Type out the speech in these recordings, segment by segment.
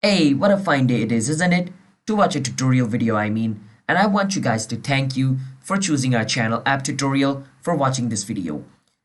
Hey, what a fine day it is, isn't it? To watch a tutorial video, I mean. And I want you guys to thank you for choosing our channel App Tutorial for watching this video.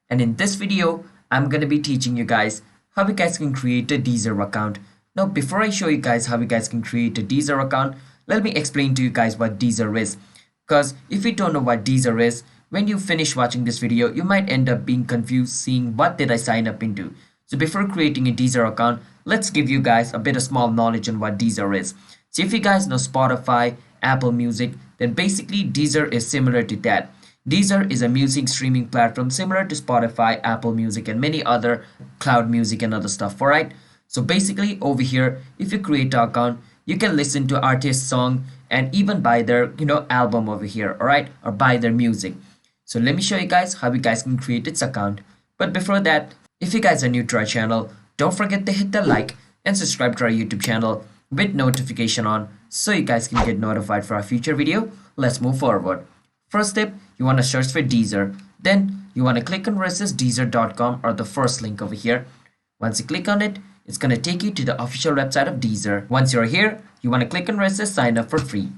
And in this video, I'm going to be teaching you guys how you guys can create a Deezer account. Now, before I show you guys how you guys can create a Deezer account, let me explain to you guys what Deezer is. Because if you don't know what Deezer is, when you finish watching this video, you might end up being confused seeing what did I sign up into. So before creating a Deezer account, let's give you guys a bit of small knowledge on what Deezer is. So if you guys know Spotify, Apple Music, then basically Deezer is similar to that. Deezer is a music streaming platform similar to Spotify, Apple Music, and many other cloud music and other stuff, alright? So basically over here, if you create an account, you can listen to artist song and even buy their album over here, alright? Or buy their music. So let me show you guys how you guys can create its account. But before that, if you guys are new to our channel, don't forget to hit the like and subscribe to our YouTube channel with notification on so you guys can get notified for our future video. Let's move forward. First step, you want to search for Deezer. Then you want to click on Deezer.com or the first link over here. Once you click on it, it's going to take you to the official website of Deezer. Once you're here, you want to click on sign up for free.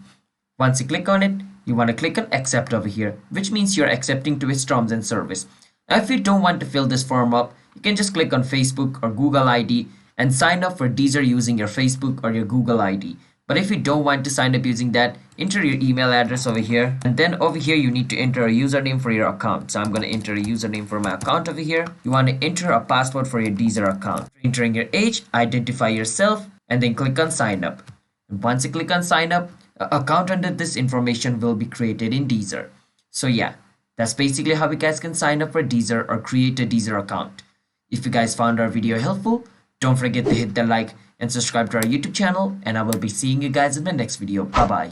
Once you click on it, you want to click on accept over here, which means you're accepting to its terms and service. Now, if you don't want to fill this form up, you can just click on Facebook or Google ID and sign up for Deezer using your Facebook or your Google ID. But if you don't want to sign up using that, enter your email address over here. And then over here, you need to enter a username for your account. So I'm going to enter a username for my account over here. You want to enter a password for your Deezer account. Entering your age, identify yourself, and then click on sign up. And once you click on sign up, an account under this information will be created in Deezer. So yeah, that's basically how you guys can sign up for Deezer or create a Deezer account. If you guys found our video helpful, don't forget to hit the like and subscribe to our YouTube channel, and I will be seeing you guys in the next video. Bye bye.